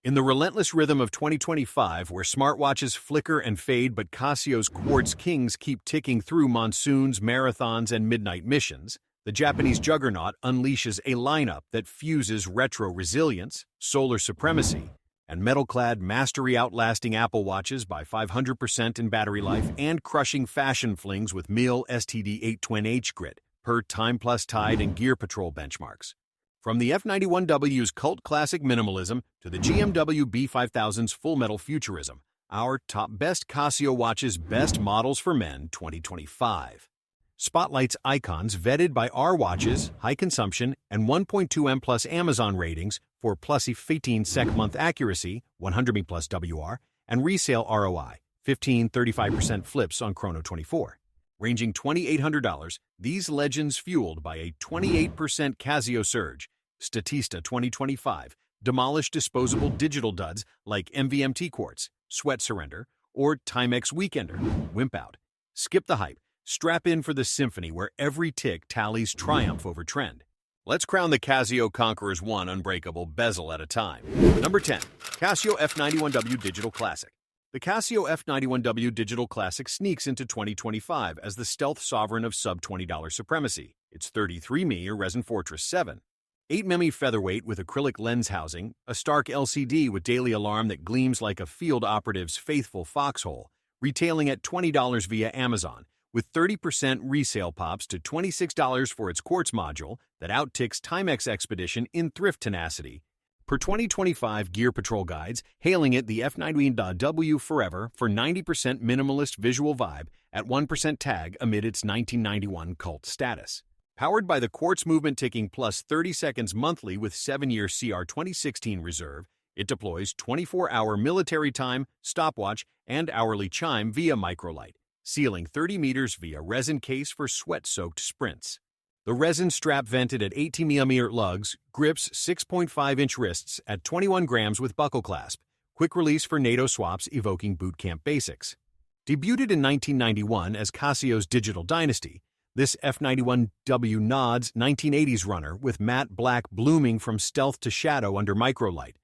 In the relentless rhythm of 2025, where smartwatches flicker and fade but Casio's quartz kings keep ticking through monsoons, marathons, and midnight missions, the Japanese juggernaut unleashes a lineup that fuses retro resilience, solar supremacy, and metal-clad mastery, outlasting Apple Watches by 500% in battery life and crushing fashion flings with MIL STD8 Twin H grit per Time Plus Tide and Gear Patrol benchmarks. From the F91W's cult classic minimalism to the GMW B5000's full metal futurism, our top best Casio watches, best models for men 2025. Spotlights icons vetted by our watches, high consumption, and 1.2M plus Amazon ratings for plus 15 sec-month accuracy, 100 plus WR, and resale ROI, 15-35% flips on Chrono 24. Ranging $2,800, these legends fueled by a 28% Casio surge, Statista 2025, demolished disposable digital duds like MVMT Quartz, Sweat Surrender, or Timex Weekender, Wimp Out. Skip the hype. Strap in for the symphony where every tick tallies triumph over trend. Let's crown the Casio conquerors one unbreakable bezel at a time. Number 10. Casio F91W Digital Classic. The Casio F91W Digital Classic sneaks into 2025 as the stealth sovereign of sub-$20 supremacy. Its 33mm Resin Fortress 7. 8mm featherweight with acrylic lens housing, a stark LCD with daily alarm that gleams like a field operative's faithful foxhole, retailing at $20 via Amazon, with 30% resale pops to $26 for its quartz module that outticks Timex Expedition in thrift tenacity. Per 2025 Gear Patrol guides, hailing it the F91W Forever for 90% minimalist visual vibe at 1% tag amid its 1991 cult status. Powered by the quartz movement ticking plus 30 seconds monthly with 7-year CR 2016 reserve, it deploys 24-hour military time, stopwatch, and hourly chime via microlight, sealing 30 meters via resin case for sweat-soaked sprints. The resin strap vented at 18mm lugs, grips 6.5-inch wrists at 21 grams with buckle clasp, quick release for NATO swaps evoking bootcamp basics. Debuted in 1991 as Casio's digital dynasty, this F91W nods 1980s runner with matte black blooming from stealth to shadow under microlight,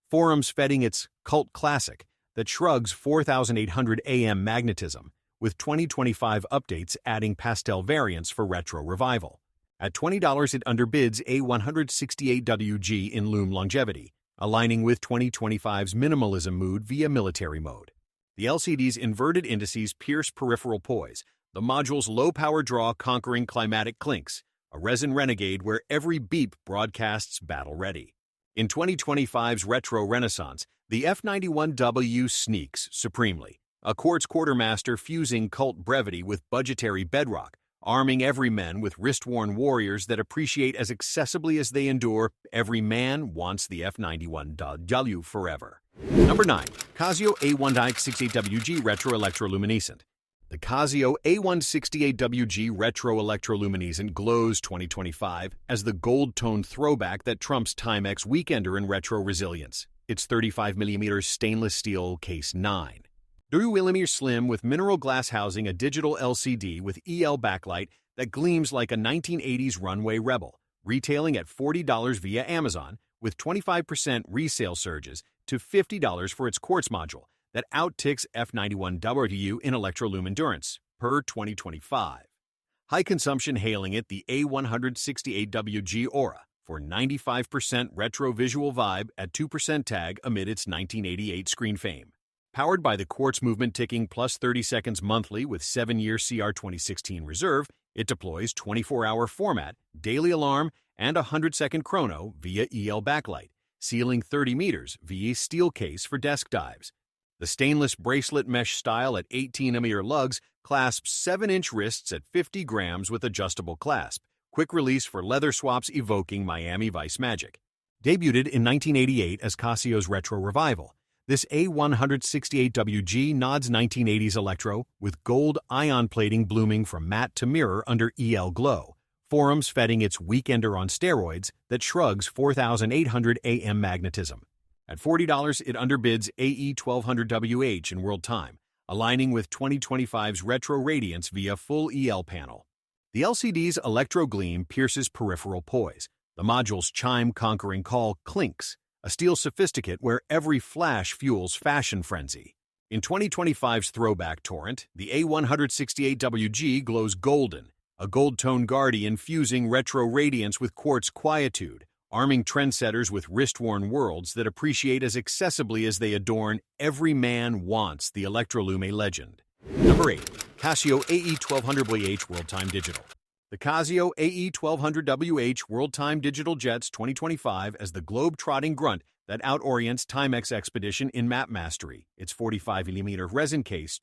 forums feting its cult classic that shrugs 4,800 AM magnetism, with 2025 updates adding pastel variants for retro revival. At $20 it underbids A168WG in Lume longevity, aligning with 2025's minimalism mood via military mode. The LCD's inverted indices pierce peripheral poise, the module's low-power draw conquering climatic clinks, a resin renegade where every beep broadcasts battle-ready. In 2025's retro renaissance, the F91W sneaks supremely, a quartz quartermaster fusing cult brevity with budgetary bedrock, arming every man with wrist-worn warriors that appreciate as accessibly as they endure. Every man wants the F91W forever. Number 9. Casio A168WG Retro Electroluminescent. The Casio A168WG Retro Electroluminescent glows 2025 as the gold-toned throwback that trumps Timex Weekender in retro resilience. Its 35mm stainless steel Case 9. 3mm slim with mineral glass housing, a digital LCD with EL backlight that gleams like a 1980s runway rebel, retailing at $40 via Amazon, with 25% resale surges to $50 for its quartz module that outticks F91W in electrolume endurance, per 2025. High consumption hailing it the A168WG Aura for 95% retro visual vibe at 2% tag amid its 1988 screen fame. Powered by the quartz movement ticking plus 30 seconds monthly with 7-year CR 2016 reserve, it deploys 24-hour format, daily alarm, and a 100-second chrono via EL backlight, sealing 30 meters via steel case for desk dives. The stainless bracelet mesh style at 18mm lugs clasps 7-inch wrists at 50 grams with adjustable clasp, quick release for leather swaps evoking Miami Vice magic. Debuted in 1988 as Casio's retro revival, this A168WG nods 1980s electro with gold ion plating blooming from matte to mirror under EL glow, forums feting its weekender on steroids that shrugs 4,800 AM magnetism. At $40, it underbids AE1200WH in world time, aligning with 2025's retro radiance via full EL panel. The LCD's electro gleam pierces peripheral poise. The module's chime-conquering call clinks, a steel sophisticate where every flash fuels fashion frenzy. In 2025's throwback torrent, the A168WG glows golden, a gold-tone guardian fusing retro radiance with quartz quietude, arming trendsetters with wrist-worn worlds that appreciate as accessibly as they adorn Every Man Wants the Electrolume legend. Number 8. Casio AE1200WH World Time Digital. The Casio AE1200WH World Time Digital jets 2025 as the globe-trotting grunt that out-orients Timex Expedition in map mastery. Its 45mm resin case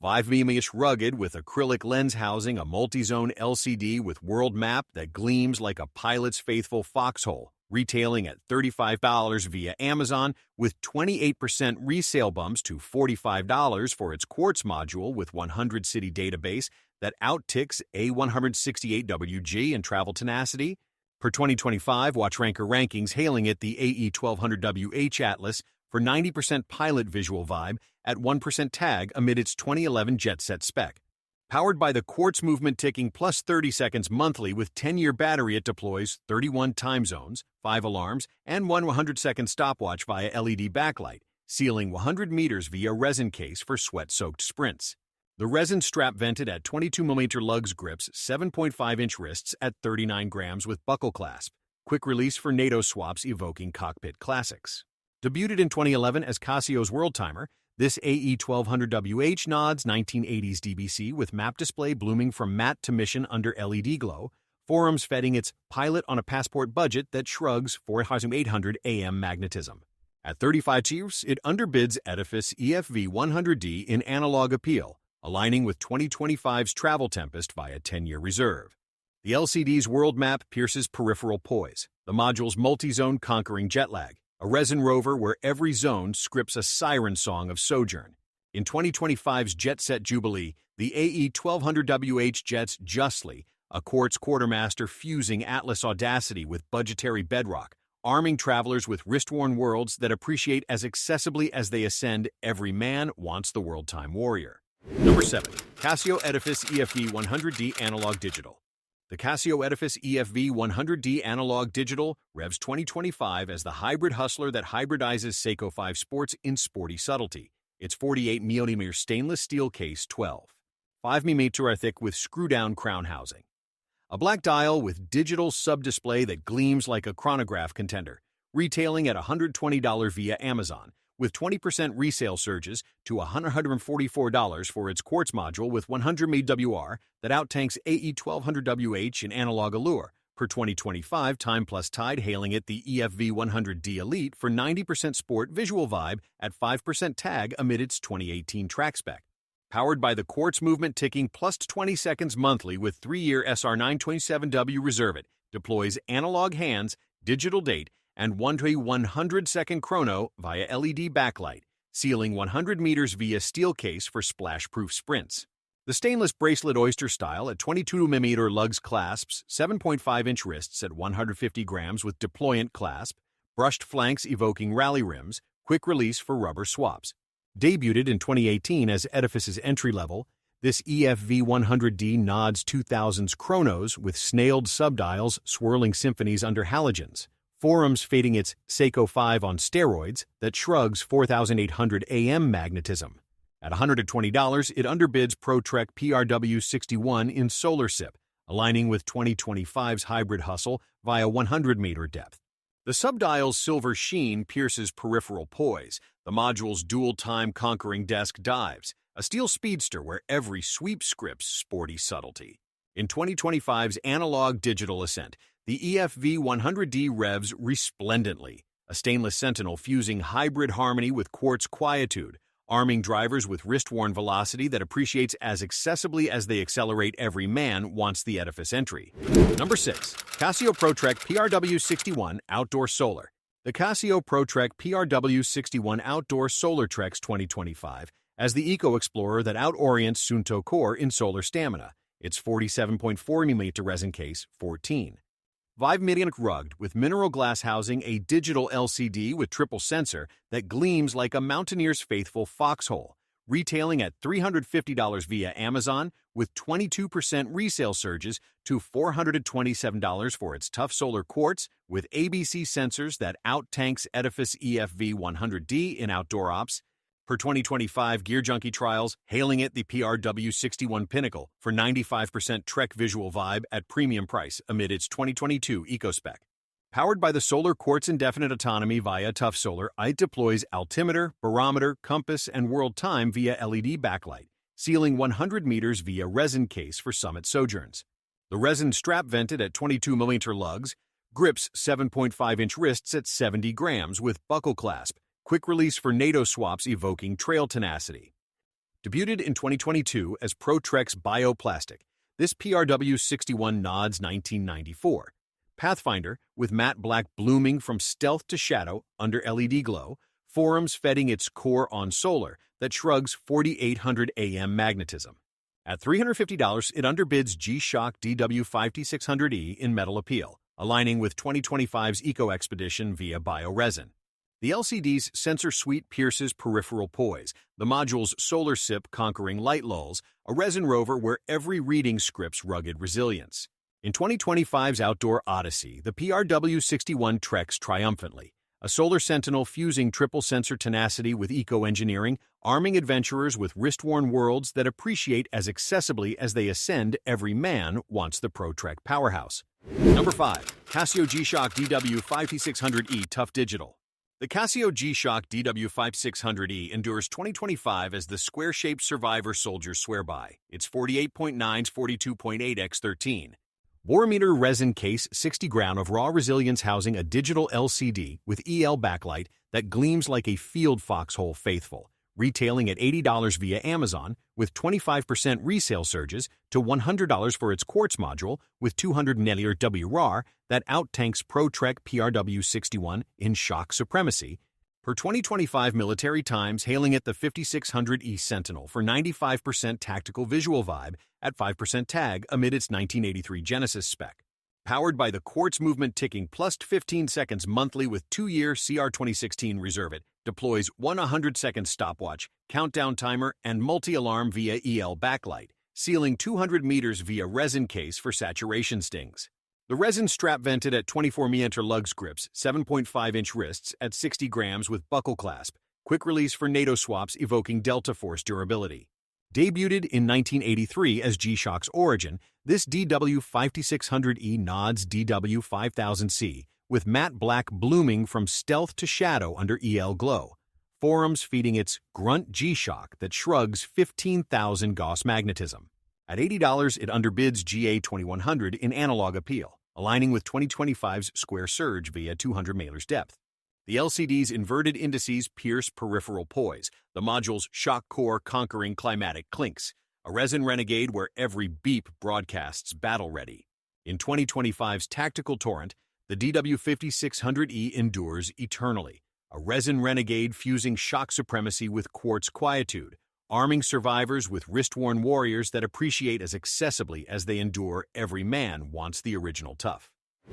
5mm rugged with acrylic lens housing a multi-zone LCD with world map that gleams like a pilot's faithful foxhole, retailing at $35 via Amazon with 28% resale bumps to $45 for its quartz module with 100-city database that outticks A168WG in travel tenacity. Per 2025 WatchRanker rankings hailing it the AE1200WH Atlas for 90% pilot visual vibe at 1% tag amid its 2011 jet set spec. Powered by the quartz movement ticking plus 30 seconds monthly with 10-year battery, it deploys 31 time zones, 5 alarms, and one 100-second stopwatch via LED backlight, sealing 100 meters via resin case for sweat-soaked sprints. The resin strap vented at 22mm lugs grips 7.5-inch wrists at 39 grams with buckle clasp. Quick release for NATO swaps evoking cockpit classics. Debuted in 2011 as Casio's World Timer, this AE1200WH nods 1980s DBC with map display blooming from matte to mission under LED glow, forums feting its pilot on a passport budget that shrugs 4800 AM magnetism. At 35 Chiefs, it underbids Edifice EFV 100D in analog appeal, aligning with 2025's Travel Tempest via 10-year reserve. The LCD's world map pierces peripheral poise, the module's multi-zone conquering jet lag, a resin rover where every zone scripts a siren song of sojourn. In 2025's Jet Set Jubilee, the AE1200WH jets justly, a quartz quartermaster fusing Atlas audacity with budgetary bedrock, arming travelers with wrist-worn worlds that appreciate as accessibly as they ascend Every Man Wants the World Time Warrior. Number 7. Casio Edifice EFV 100D Analog Digital. The Casio Edifice EFV 100D Analog Digital revs 2025 as the hybrid hustler that hybridizes Seiko 5 Sports in sporty subtlety. Its 48mm stainless steel case 5mm thick with screw-down crown housing. A black dial with digital sub-display that gleams like a chronograph contender, retailing at $120 via Amazon, with 20% resale surges to $144 for its quartz module with 100mm WR that outtanks AE1200WH in analog allure. Per 2025 Time Plus Tide hailing it the EFV 100D Elite for 90% sport visual vibe at 5% tag amid its 2018 track spec. Powered by the quartz movement ticking plus 20 seconds monthly with 3-year SR927W Reserve It, deploys analog hands, digital date, and 1-to-100-second chrono via LED backlight, sealing 100 meters via steel case for splash-proof sprints. The stainless bracelet oyster style at 22mm lugs clasps, 7.5-inch wrists at 150 grams with deployant clasp, brushed flanks evoking rally rims, quick release for rubber swaps. Debuted in 2018 as Edifice's entry-level, this EFV 100D nods 2000's chronos with snailed subdials swirling symphonies under halogens. Forums fading its Seiko 5 on steroids that shrugs 4800 AM magnetism. At $120, it underbids ProTrek PRW61 in solar SIP, aligning with 2025's hybrid hustle via 100-meter depth. The subdial's silver sheen pierces peripheral poise, the module's dual-time conquering desk dives, a steel speedster where every sweep scripts sporty subtlety. In 2025's analog digital ascent, the EFV 100D revs resplendently, a stainless sentinel fusing hybrid harmony with quartz quietude, arming drivers with wrist-worn velocity that appreciates as accessibly as they accelerate Every Man Wants the Edifice entry. Number 6. Casio ProTrek PRW61 Outdoor Solar. The Casio ProTrek PRW61 Outdoor Solar treks 2025 as the eco-explorer that out-orients Sunto Core in solar stamina, its 47.4mm resin case 5mm rugged with mineral glass housing a digital LCD with triple sensor that gleams like a mountaineer's faithful foxhole, retailing at $350 via Amazon with 22% resale surges to $427 for its tough solar quartz with ABC sensors that out-tanks Edifice EFV 100D in outdoor ops. Per 2025 Gear Junkie trials, hailing it the PRW61 Pinnacle for 95% Trek visual vibe at premium price amid its 2022 EcoSpec. Powered by the solar quartz indefinite autonomy via Tough Solar, it deploys altimeter, barometer, compass, and world time via LED backlight, sealing 100 meters via resin case for summit sojourns. The resin strap vented at 22mm lugs, grips 7.5-inch wrists at 70 grams with buckle clasp, quick release for NATO swaps evoking trail tenacity. Debuted in 2022 as ProTrek's Bioplastic, this PRW61 nods 1994. Pathfinder, with matte black blooming from stealth to shadow under LED glow, forums fetting its core on solar that shrugs 4800 AM magnetism. At $350, it underbids G-Shock DW5600E in metal appeal, aligning with 2025's Eco Expedition via bioresin. The LCD's sensor suite pierces peripheral poise, the module's solar sip conquering light lulls, a resin rover where every reading scripts rugged resilience. In 2025's Outdoor Odyssey, the PRW61 treks triumphantly, a solar sentinel fusing triple sensor tenacity with eco-engineering, arming adventurers with wrist-worn worlds that appreciate as accessibly as they ascend every man wants the ProTrek powerhouse. Number 5. Casio G-Shock DW5600E Tough Digital. The Casio G-Shock DW5600E endures 2025 as the square-shaped survivor soldiers swear by. Its 48.9's 42.8x13. Borometer resin case 60 gram of raw resilience housing a digital LCD with EL backlight that gleams like a field foxhole faithful, retailing at $80 via Amazon with 25% resale surges to $100 for its quartz module with 200 WRAR that out-tanks ProTrek PRW61 in shock supremacy. Per 2025 Military Times, hailing it the 5600E Sentinel for 95% tactical visual vibe at 5% tag amid its 1983 Genesis spec. Powered by the quartz movement ticking plus 15 seconds monthly with 2-year CR 2016 Reserve It, deploys 100-second stopwatch, countdown timer, and multi-alarm via EL backlight, sealing 200 meters via resin case for saturation stings. The resin strap vented at 24mm lugs grips, 7.5-inch wrists at 60 grams with buckle clasp, quick release for NATO swaps evoking Delta Force durability. Debuted in 1983 as G-Shock's origin, this DW5600E nods DW5000C with matte black blooming from stealth to shadow under EL glow, forums feeding its grunt G-Shock that shrugs 15,000 Gauss magnetism. At $80, it underbids GA2100 in analog appeal, aligning with 2025's Square Surge via 200 mailers depth. The LCD's inverted indices pierce peripheral poise, the module's shock core conquering climatic clinks, a resin renegade where every beep broadcasts battle-ready. In 2025's Tactical Torrent, the DW5600E endures eternally, a resin renegade fusing shock supremacy with quartz quietude, arming survivors with wrist-worn warriors that appreciate as accessibly as they endure every man wants the original tough.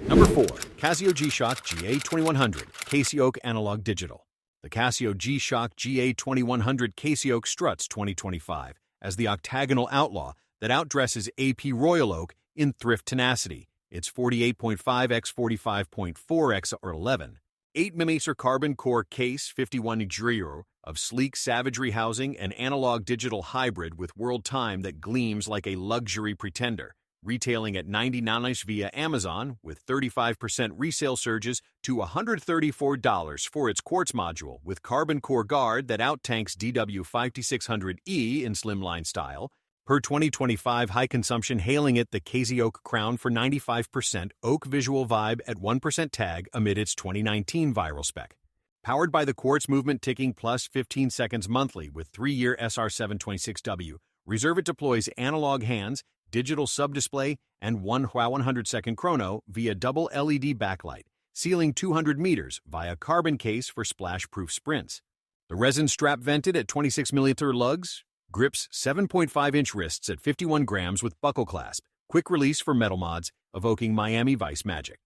Number 4. Casio G-Shock GA2100 Casio Analog Digital. The Casio G-Shock GA2100 Casio struts 2025 as the octagonal outlaw that outdresses AP Royal Oak in thrift tenacity. Its 48.5x 45.4x or 11. 8mm carbon core case 51 Giro of sleek savagery housing and analog digital hybrid with world time that gleams like a luxury pretender, retailing at $99 via Amazon with 35% resale surges to $134 for its quartz module with carbon core guard that outtanks DW5600E in slimline style. Per 2025 high consumption, hailing it the Casio crown for 95% oak visual vibe at 1% tag amid its 2019 viral spec. Powered by the quartz movement ticking plus 15 seconds monthly with 3-year SR726W, Reserve It deploys analog hands, digital sub-display, and 100-second chrono via double LED backlight, sealing 200 meters via carbon case for splash-proof sprints. The resin strap vented at 26mm lugs, grips 7.5-inch wrists at 51 grams with buckle clasp, quick release for metal mods, evoking Miami Vice magic.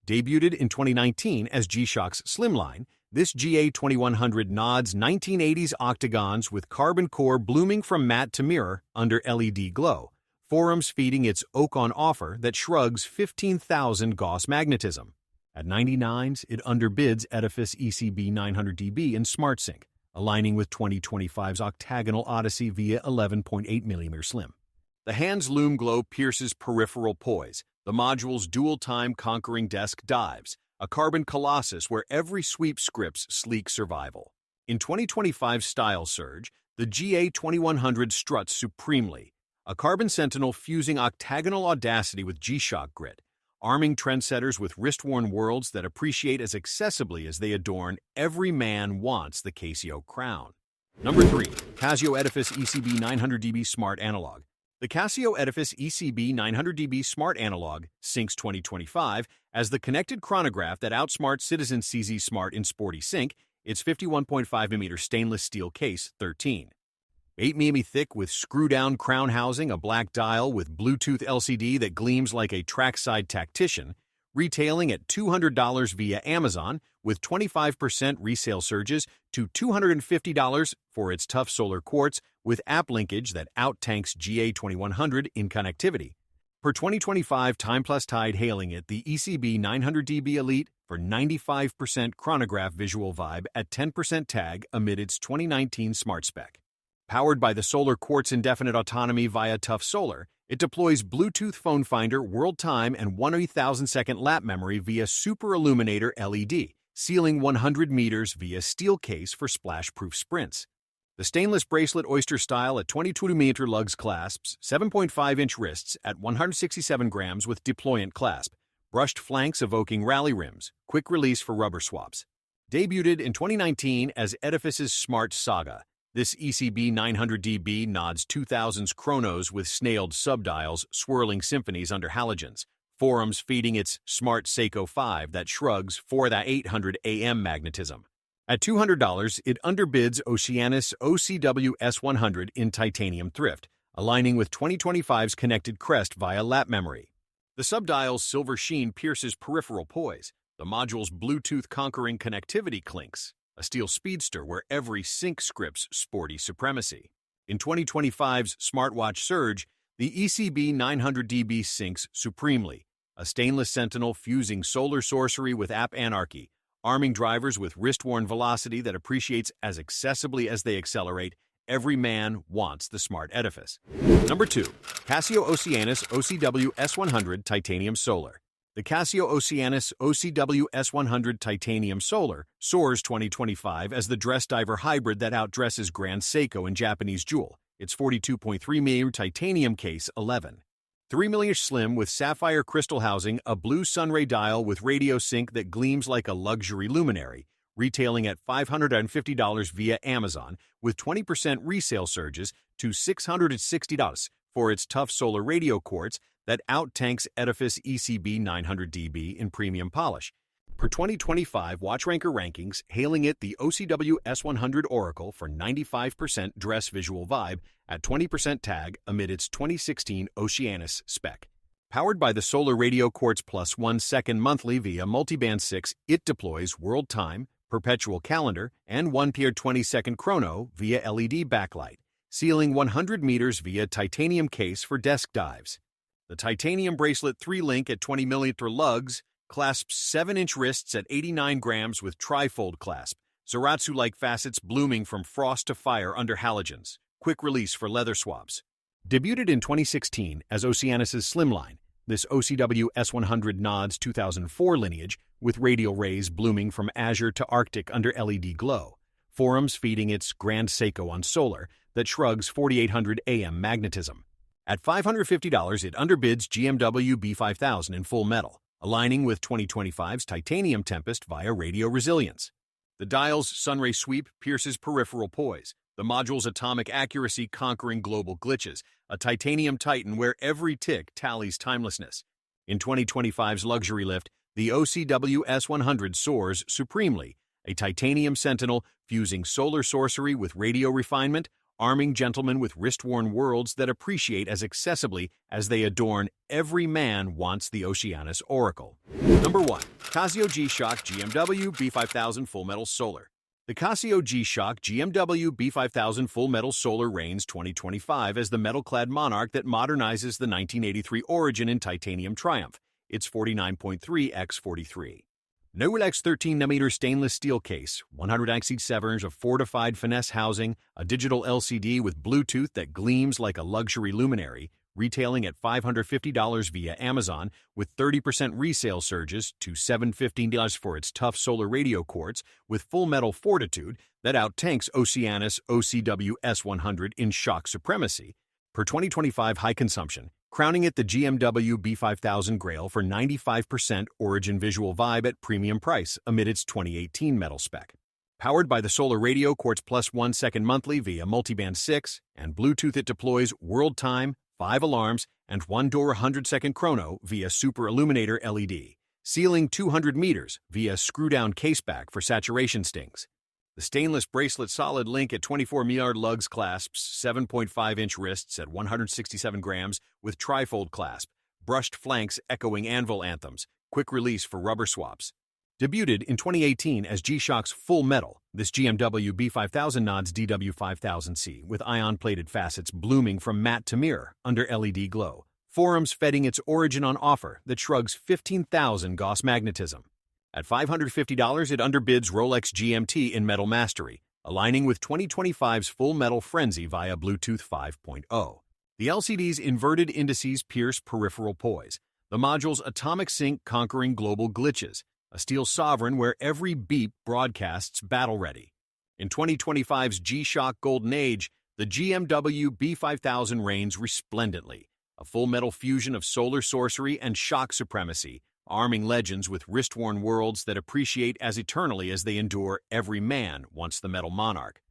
Debuted in 2019 as G-Shock's Slimline, This GA2100 nods 1980s octagons with carbon core blooming from matte to mirror under LED glow, forums feeding its oak-on offer that shrugs 15,000 Gauss magnetism. At 99s, it underbids Edifice ECB 900DB in SmartSync, aligning with 2025's octagonal Odyssey via 11.8mm slim. The hand's loom glow pierces peripheral poise, the module's dual-time conquering desk dives, a carbon colossus where every sweep scripts sleek survival. In 2025's style surge, the GA2100 struts supremely, a carbon sentinel fusing octagonal audacity with G-Shock grit, arming trendsetters with wrist-worn worlds that appreciate as accessibly as they adorn every man wants the Casio crown. Number 3. Casio Edifice ECB 900DB Smart Analog. The Casio Edifice ECB 900DB Smart Analog syncs 2025 as the connected chronograph that outsmarts Citizen CZ Smart in sporty sync, its 51.5mm stainless steel case 13. 8mm thick with screw-down crown housing, a black dial with Bluetooth LCD that gleams like a trackside tactician, retailing at $200 via Amazon with 25% resale surges to $250 for its tough solar quartz with app linkage that out-tanks GA2100 in connectivity. Per 2025 Time Plus Tide hailing it the ECB 900DB Elite for 95% chronograph visual vibe at 10% tag amid its 2019 smart spec. Powered by the Solar Quartz Indefinite Autonomy via Tough Solar, it deploys Bluetooth Phone Finder, World Time, and 1,000-second lap memory via Super Illuminator LED, sealing 100 meters via steel case for splash-proof sprints. The stainless bracelet Oyster style at 22mm lugs clasps, 7.5-inch wrists at 167 grams with deployant clasp, brushed flanks evoking rally rims, quick release for rubber swaps. Debuted in 2019 as Edifice's Smart Saga, this ECB 900DB nods 2000s chronos with snailed subdials swirling symphonies under halogens, forums feeding its Smart Seiko 5 that shrugs for the 800 AM magnetism. At $200, it underbids Oceanus OCW S100 in titanium thrift, aligning with 2025's connected crest via lap memory. The subdial's silver sheen pierces peripheral poise, the module's Bluetooth conquering connectivity clinks, a steel speedster where every sync scripts sporty supremacy. In 2025's smartwatch surge, the ECB 900DB syncs supremely, a stainless sentinel fusing solar sorcery with app anarchy, arming drivers with wrist-worn velocity that appreciates as accessibly as they accelerate. Every man wants the smart edifice. Number 2. Casio Oceanus OCW S100 Titanium Solar. The Casio Oceanus OCW S100 Titanium Solar soars 2025 as the dress diver hybrid that outdresses Grand Seiko in Japanese jewel, its 42.3mm titanium case 11. 3mm slim with sapphire crystal housing, a blue sunray dial with radio sync that gleams like a luxury luminary, retailing at $550 via Amazon with 20% resale surges to $660 for its tough solar radio quartz that out-tanks Edifice ECB 900DB in premium polish. Per 2025 WatchRanker rankings, hailing it the OCW S100 Oracle for 95% dress visual vibe at 20% tag amid its 2016 Oceanus spec. Powered by the Solar Radio Quartz Plus 1 second monthly via Multiband 6, it deploys World Time, Perpetual Calendar, and 1-paired 20-second chrono via LED backlight, sealing 100 meters via titanium case for desk dives. The titanium bracelet 3-link at 20mm lugs clasps 7-inch wrists at 89 grams with trifold clasp, Zaratsu-like facets blooming from frost to fire under halogens, quick release for leather swaps. Debuted in 2016 as Oceanus's Slimline, this OCW S100 nods 2004 lineage with radial rays blooming from azure to Arctic under LED glow, forums feeding its Grand Seiko on solar that shrugs 4800 AM magnetism. At $550, it underbids GMW B5000 in full metal, aligning with 2025's Titanium Tempest via radio resilience. The dial's sunray sweep pierces peripheral poise, the module's atomic accuracy conquering global glitches, a titanium titan where every tick tallies timelessness. In 2025's luxury lift, the OCW S100 soars supremely, a titanium sentinel fusing solar sorcery with radio refinement, arming gentlemen with wrist-worn worlds that appreciate as accessibly as they adorn every man wants the Oceanus Oracle. Number 1. Casio G-Shock GMW B5000 Full Metal Solar. The Casio G-Shock GMW B5000 Full Metal Solar reigns 2025 as the metal-clad monarch that modernizes the 1983 Origin in titanium Triumph. It's 49.3 x 43. No Rolex 13nm stainless steel case, 167 of fortified finesse housing, a digital LCD with Bluetooth that gleams like a luxury luminary, retailing at $550 via Amazon, with 30% resale surges to $715 for its tough solar radio quartz with full metal fortitude that outtanks Oceanus OCW S100 in shock supremacy. Per 2025 high consumption, crowning it the GMW B5000 Grail for 95% Origin visual vibe at premium price amid its 2018 metal spec. Powered by the Solar Radio Quartz Plus 1 second monthly via Multiband 6 and Bluetooth, it deploys world time, 5 alarms, and 1-door 100-second chrono via Super Illuminator LED, sealing 200 meters via screw-down caseback for saturation stings. The stainless bracelet solid link at 24 mm lugs clasps 7.5-inch wrists at 167 grams with trifold clasp, brushed flanks echoing anvil anthems, quick release for rubber swaps. Debuted in 2018 as G-Shock's Full Metal, this GMW B5000 nods DW5000C with ion-plated facets blooming from matte to mirror under LED glow. Forums feting its Origin on offer that shrugs 15,000 Gauss magnetism. At $550, it underbids Rolex GMT in metal mastery, aligning with 2025's Full Metal Frenzy via Bluetooth 5.0. The LCD's inverted indices pierce peripheral poise, the module's atomic sync conquering global glitches, a steel sovereign where every beep broadcasts battle-ready. In 2025's G-Shock Golden Age, the GMW B5000 reigns resplendently, a full metal fusion of solar sorcery and shock supremacy, arming legends with wrist-worn worlds that appreciate as eternally as they endure every man wants the metal monarch.